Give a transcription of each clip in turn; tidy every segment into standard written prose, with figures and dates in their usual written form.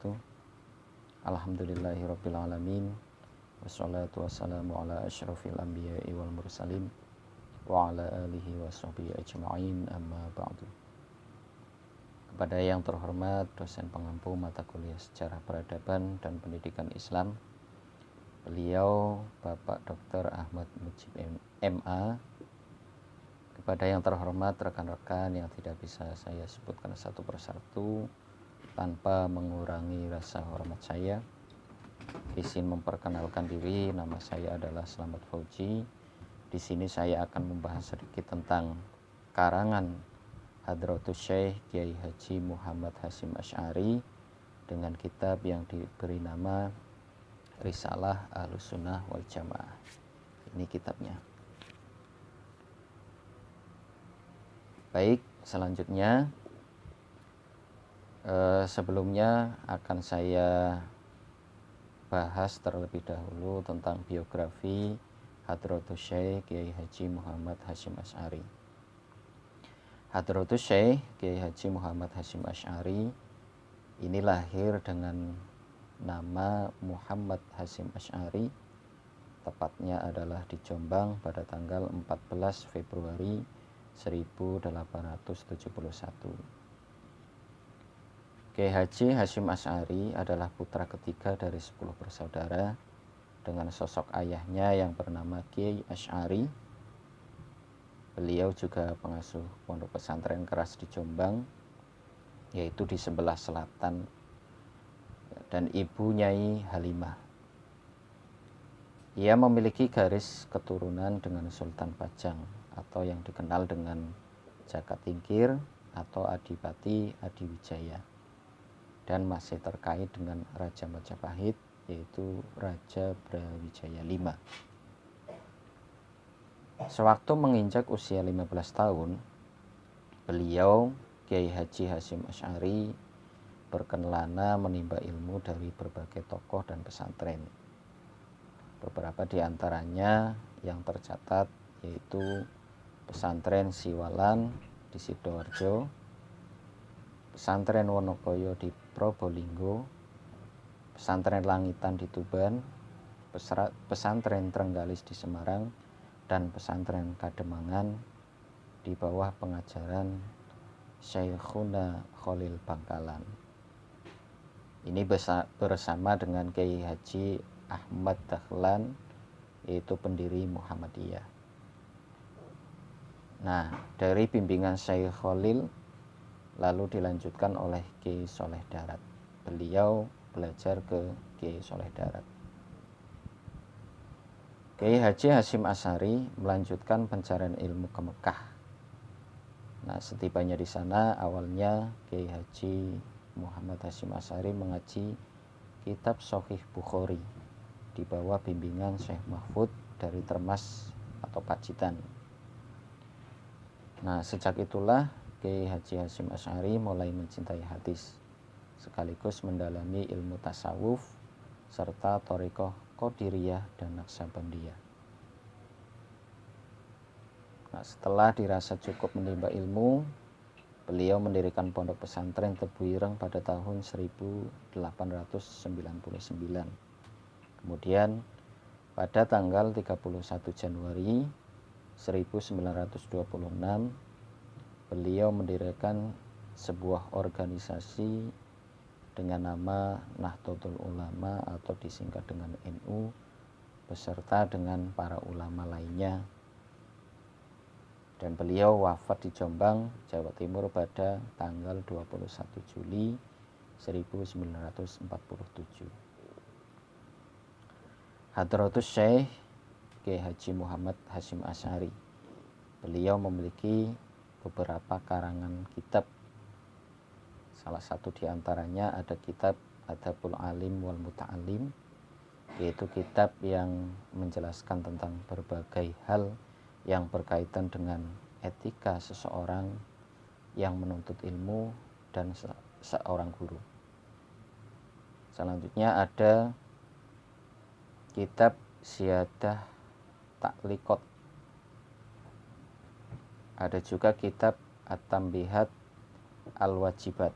wabarakatuh. Alhamdulillahirabbil alamin. Wassalatu wassalamu ala asyrafil anbiya'i wal mursalin wa ala alihi washabihi ajma'in, amma ba'du. Kepada yang terhormat dosen pengampu mata kuliah Sejarah Peradaban dan Pendidikan Islam, beliau Bapak Dr. Ahmad Mujib MA. Kepada yang terhormat rekan-rekan yang tidak bisa saya sebutkan satu persatu tanpa mengurangi rasa hormat saya, izin memperkenalkan diri. Nama saya adalah Slamet Fauji. Di sini saya akan membahas sedikit tentang karangan Hadratus Syekh Kiai Haji Muhammad Hasyim Asy'ari dengan kitab yang diberi nama Risalah Ahlussunnah wal Jamaah. Ini kitabnya. Baik, selanjutnya sebelumnya akan saya bahas terlebih dahulu tentang biografi Hadratus Syekh Kiai Haji Muhammad Hasyim Asy'ari. Hadratus Syekh Kiai Haji Muhammad Hasyim Asy'ari ini lahir dengan nama Muhammad Hasyim Asy'ari, tepatnya adalah di Jombang pada tanggal 14 Februari 1871. Kiai Haji Hasyim Asy'ari adalah putra ketiga dari 10 bersaudara dengan sosok ayahnya yang bernama Kiai Asy'ari. Beliau juga pengasuh pondok pesantren keras di Jombang, yaitu di sebelah selatan, dan ibu Nyai Halimah. Ia memiliki garis keturunan dengan Sultan Pajang atau yang dikenal dengan Jaka Tingkir atau Adipati Adiwijaya, dan masih terkait dengan Raja Majapahit, yaitu Raja Brawijaya V. Sewaktu menginjak usia 15 tahun, beliau Kiai Haji Hasyim Asy'ari berkelana menimba ilmu dari berbagai tokoh dan pesantren. Beberapa di antaranya yang tercatat yaitu pesantren Siwalan di Sidoarjo, pesantren Wonokoyo di Probolinggo, pesantren Langitan di Tuban, pesantren Trenggalis di Semarang, dan pesantren Kademangan di bawah pengajaran Syekhuna Khalil Bangkalan. Ini bersama dengan Kiai Haji Ahmad Dahlan, yaitu pendiri Muhammadiyah. Nah, dari bimbingan Syekh Khalil lalu dilanjutkan oleh Kiai Soleh Darat. Beliau belajar ke Kiai Soleh Darat. Kiai Haji Hasyim Asy'ari melanjutkan pencarian ilmu ke Mekah. Nah, setibanya di sana, awalnya Kiai Haji Muhammad Hasyim Asy'ari mengaji kitab Shahih Bukhari di bawah bimbingan Syekh Mahfud dari Termas atau Pacitan. Nah, sejak itulah Kiai Haji Hasyim Asy'ari mulai mencintai hadis, sekaligus mendalami ilmu tasawuf serta thariqah Qadiriyah dan Naqsabandiyah. Nah, setelah dirasa cukup menimba ilmu, beliau mendirikan pondok pesantren Tebu Ireng pada tahun 1899. Kemudian pada tanggal 31 Januari 1926, beliau mendirikan sebuah organisasi dengan nama Nahdlatul Ulama atau disingkat dengan NU, beserta dengan para ulama lainnya. Dan beliau wafat di Jombang, Jawa Timur pada tanggal 21 Juli 1947. Hadratus Syekh Kiai Haji Muhammad Hasyim Asy'ari. Beliau memiliki beberapa karangan kitab. Salah satu di antaranya ada kitab Adabul Alim wal Muta'alim, yaitu kitab yang menjelaskan tentang berbagai hal yang berkaitan dengan etika seseorang yang menuntut ilmu dan seorang guru. Selanjutnya ada kitab Ziyadah Ta'liqat. Ada juga kitab At-Tambihat Al-Wajibat.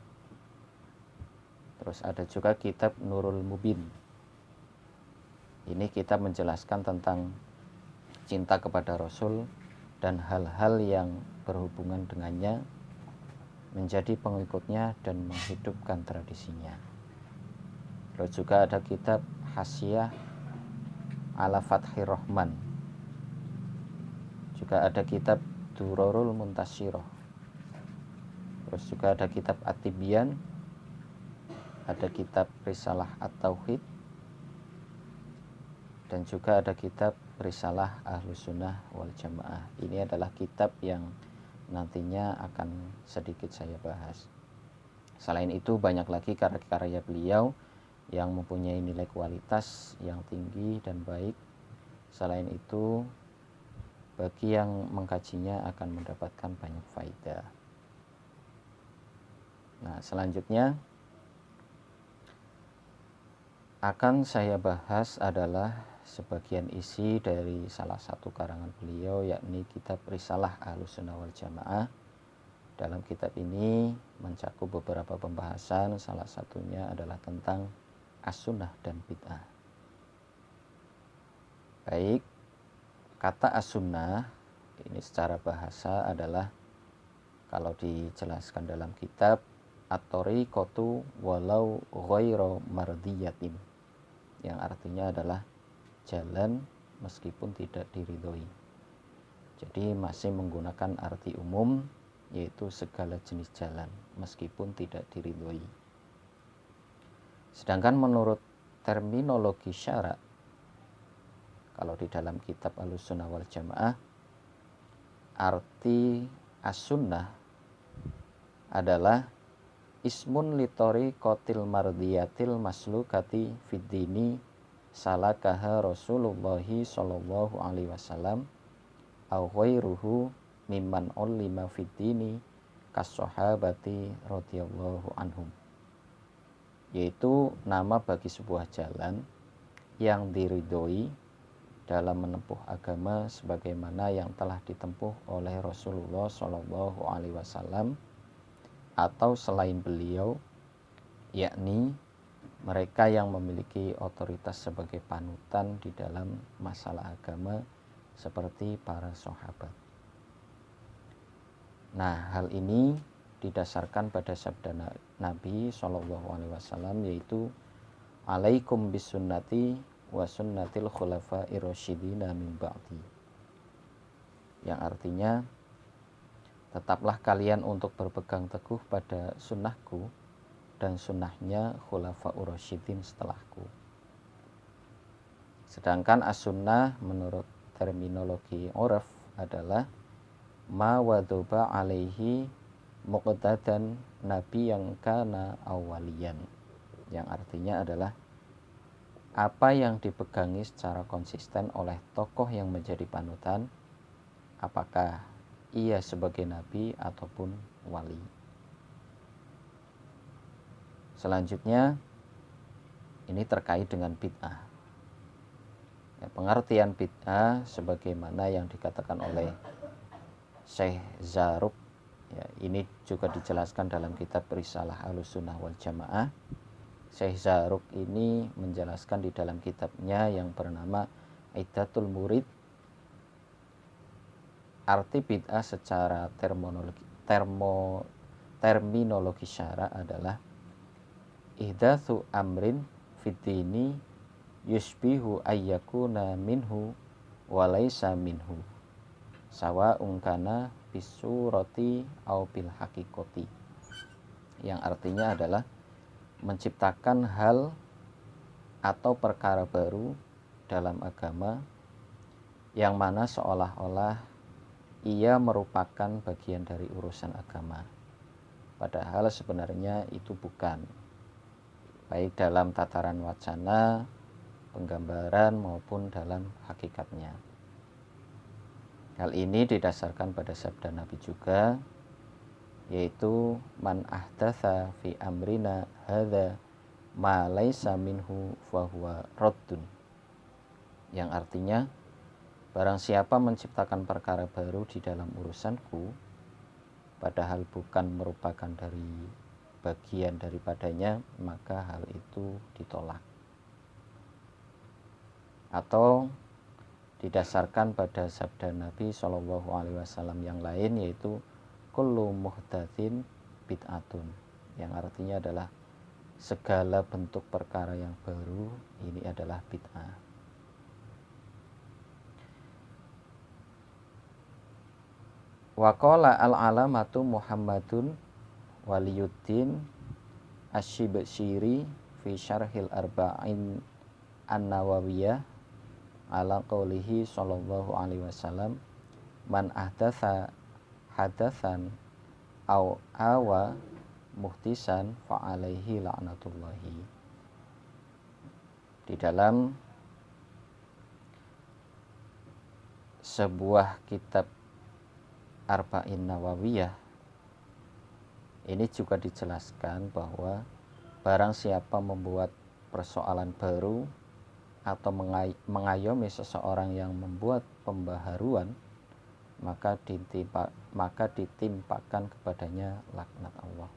Terus ada juga kitab Nurul Mubin. Ini kitab menjelaskan tentang cinta kepada Rasul dan hal-hal yang berhubungan dengannya, menjadi pengikutnya dan menghidupkan tradisinya. Terus juga ada kitab Hasyiah ala Fathir Rahman. Juga ada kitab Durarul Muntasyirah. Terus juga ada kitab At-Tibyan, ada kitab Risalah At-Tauhid, dan juga ada kitab Risalah Ahlus Sunnah wal Jamaah. Ini adalah kitab yang nantinya akan sedikit saya bahas. Selain itu banyak lagi karya-karya beliau yang mempunyai nilai kualitas yang tinggi dan baik. Selain itu, bagi yang mengkajinya akan mendapatkan banyak faedah. Nah, selanjutnya akan saya bahas adalah sebagian isi dari salah satu karangan beliau, yakni kitab Risalah Ahlus Sunnah wal Jamaah. Dalam kitab ini mencakup beberapa pembahasan, salah satunya adalah tentang as-sunnah dan bid'ah. Baik, kata as-sunnah ini secara bahasa adalah, kalau dijelaskan dalam kitab, at-thariqatu walau ghairu mardiyatin, yang artinya adalah jalan meskipun tidak diridhoi. Jadi masih menggunakan arti umum, yaitu segala jenis jalan meskipun tidak diridhoi. Sedangkan menurut terminologi syarak, kalau di dalam kitab Ahlus Sunnah wal Jamaah, arti as-sunnah adalah ismun litori kotil mardiyatil maslukati fiddini salakaha Rasulullahi sallallahu alaihi wasallam au ghairuhu mimman ulima fiddini kas-sahabati radhiyallahu anhum, yaitu nama bagi sebuah jalan yang diridhoi dalam menempuh agama sebagaimana yang telah ditempuh oleh Rasulullah sallallahu alaihi wasallam atau selain beliau, yakni mereka yang memiliki otoritas sebagai panutan di dalam masalah agama seperti para sahabat. Nah, hal ini didasarkan pada sabda Nabi Shallallahu Alaihi Wasallam, yaitu alaikum bisunnati wa sunnatil khulafa'ir rasyidina min ba'di, yang artinya tetaplah kalian untuk berpegang teguh pada sunnahku dan sunnahnya khulafa'ur rasyidin setelahku. Sedangkan as-sunnah menurut terminologi uraf adalah ma wadhuba alaihi muqtadan nabi yang kana awalian, yang artinya adalah apa yang dipegangi secara konsisten oleh tokoh yang menjadi panutan, apakah ia sebagai nabi ataupun wali. Selanjutnya ini terkait dengan bid'ah. Pengertian bid'ah sebagaimana yang dikatakan oleh Syekh Zarruq, ini juga dijelaskan dalam kitab Risalah Ahlus Sunnah wal Jamaah. Syekh Zarruq ini menjelaskan di dalam kitabnya yang bernama Iddatul Murid, arti bid'ah secara terminologi syara adalah ihdatsu amrin fid-dini yusbihu ayyakuna minhu wa laisa minhu sawa'un kana bisurati au bil haqiqati, yang artinya adalah menciptakan hal atau perkara baru dalam agama yang mana seolah-olah ia merupakan bagian dari urusan agama, padahal sebenarnya itu bukan, baik dalam tataran wacana, penggambaran maupun dalam hakikatnya. Hal ini didasarkan pada sabda Nabi juga, yaitu man ahdatsa fi amrina hadza ma laisa minhu fahuwa raddun, yang artinya barang siapa menciptakan perkara baru di dalam urusanku padahal bukan merupakan dari bagian daripadanya, maka hal itu ditolak. Atau didasarkan pada sabda Nabi Shallallahu Alaihi Wasallam yang lain, yaitu kullu muhdatsin bid'atun, yang artinya adalah segala bentuk perkara yang baru ini adalah bid'ah. Waqala al-alamatu Muhammadun Waliyuddin Asy-Syibsyiri fi syarhil arba'in an-nawawiyah ala qaulihi sallallahu alaihi wasallam man ahdatsa hadatsan au awa muhtisan fa alaihi la'natullahi. Di dalam sebuah kitab Arba'in Nawawiyah ini juga dijelaskan bahwa barang siapa membuat persoalan baru atau mengayomi seseorang yang membuat pembaharuan, maka ditimpakan kepadanya laknat Allah.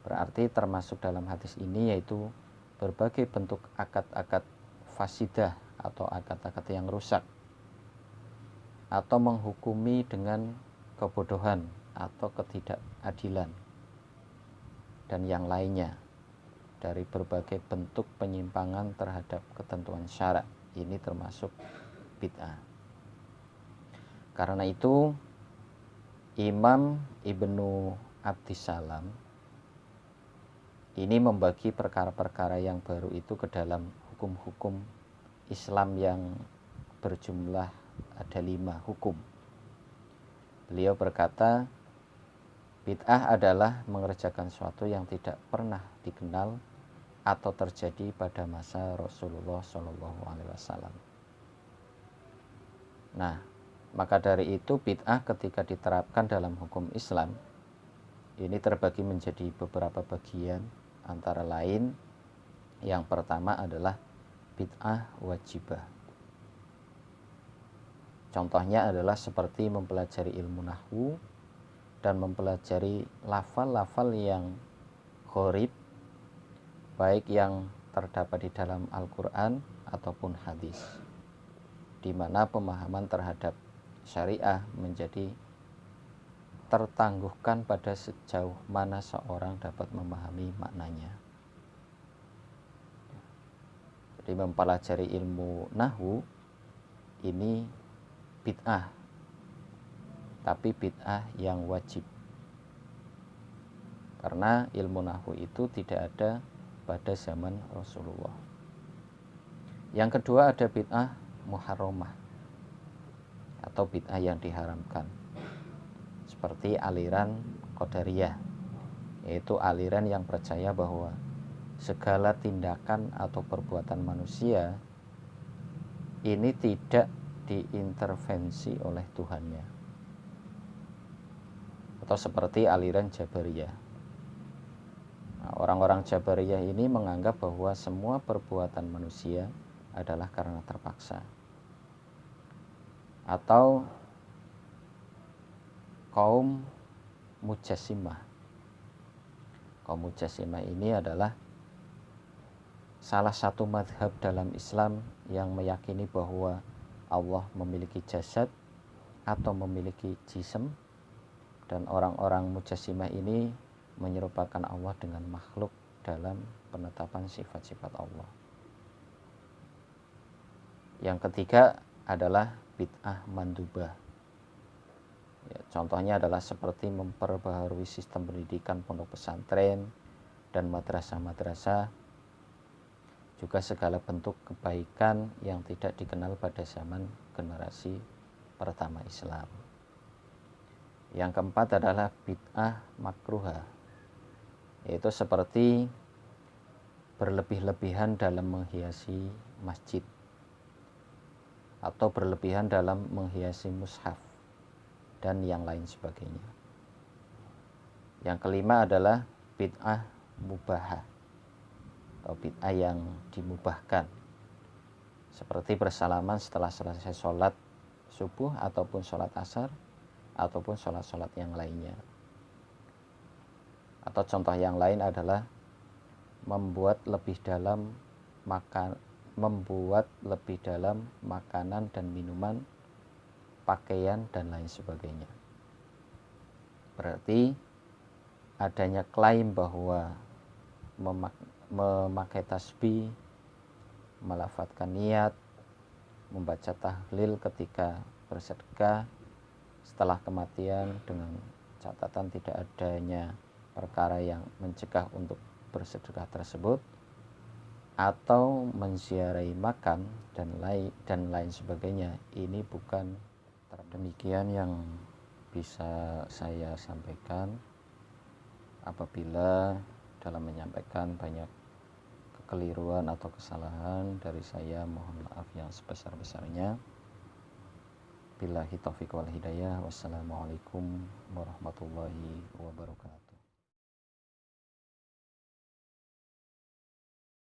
Berarti termasuk dalam hadis ini yaitu berbagai bentuk akad-akad fasidah atau akad-akad yang rusak, atau menghukumi dengan kebodohan atau ketidakadilan dan yang lainnya dari berbagai bentuk penyimpangan terhadap ketentuan syara, ini termasuk bid'ah. Karena itu Imam Ibnu Abdissalam ini membagi perkara-perkara yang baru itu ke dalam hukum-hukum Islam yang berjumlah ada 5 hukum. Beliau berkata, bid'ah adalah mengerjakan sesuatu yang tidak pernah dikenal atau terjadi pada masa Rasulullah Shallallahu Alaihi Wasallam. Nah, maka dari itu bid'ah ketika diterapkan dalam hukum Islam ini terbagi menjadi beberapa bagian, antara lain yang pertama adalah bid'ah wajibah. Contohnya adalah seperti mempelajari ilmu nahwu dan mempelajari lafal-lafal yang gharib, baik yang terdapat di dalam Al-Quran ataupun hadis, di mana pemahaman terhadap syariah menjadi tertangguhkan pada sejauh mana seorang dapat memahami maknanya. Jadi mempelajari ilmu nahwu ini bid'ah, tapi bid'ah yang wajib, karena ilmu nahwu itu tidak ada pada zaman Rasulullah. Yang kedua ada bid'ah muharramah atau bid'ah yang diharamkan, seperti aliran Qadariyah, yaitu aliran yang percaya bahwa segala tindakan atau perbuatan manusia ini tidak diintervensi oleh Tuhannya. Atau seperti aliran Jabariyah. Nah, orang-orang Jabariyah ini menganggap bahwa semua perbuatan manusia adalah karena terpaksa. Atau kaum Mujassimah. Kaum Mujassimah ini adalah salah satu madhab dalam Islam yang meyakini bahwa Allah memiliki jasad atau memiliki jism, dan orang-orang Mujassimah ini menyerupakan Allah dengan makhluk dalam penetapan sifat-sifat Allah. Yang ketiga adalah bid'ah mandubah. Ya, contohnya adalah seperti memperbaharui sistem pendidikan pondok pesantren dan madrasah-madrasah, juga segala bentuk kebaikan yang tidak dikenal pada zaman generasi pertama Islam. Yang keempat adalah bid'ah makruhah, yaitu seperti berlebih-lebihan dalam menghiasi masjid atau berlebihan dalam menghiasi mushaf dan yang lain sebagainya. Yang kelima adalah bid'ah mubahah atau bid'ah yang dimubahkan, seperti bersalaman setelah selesai sholat subuh ataupun sholat asar ataupun sholat-sholat yang lainnya. Atau contoh yang lain adalah membuat lebih dalam makanan dan minuman, pakaian dan lain sebagainya. Berarti adanya klaim bahwa memakai tasbih, melafadzkan niat, membaca tahlil ketika bersedekah setelah kematian dengan catatan tidak adanya perkara yang mencegah untuk bersedekah tersebut, atau menziarahi makam dan lain sebagainya, ini bukan. Demikian yang bisa saya sampaikan. Apabila dalam menyampaikan banyak kekeliruan atau kesalahan dari saya, mohon maaf yang sebesar-besarnya. Billahi taufiq wal hidayah. Wassalamualaikum warahmatullahi wabarakatuh.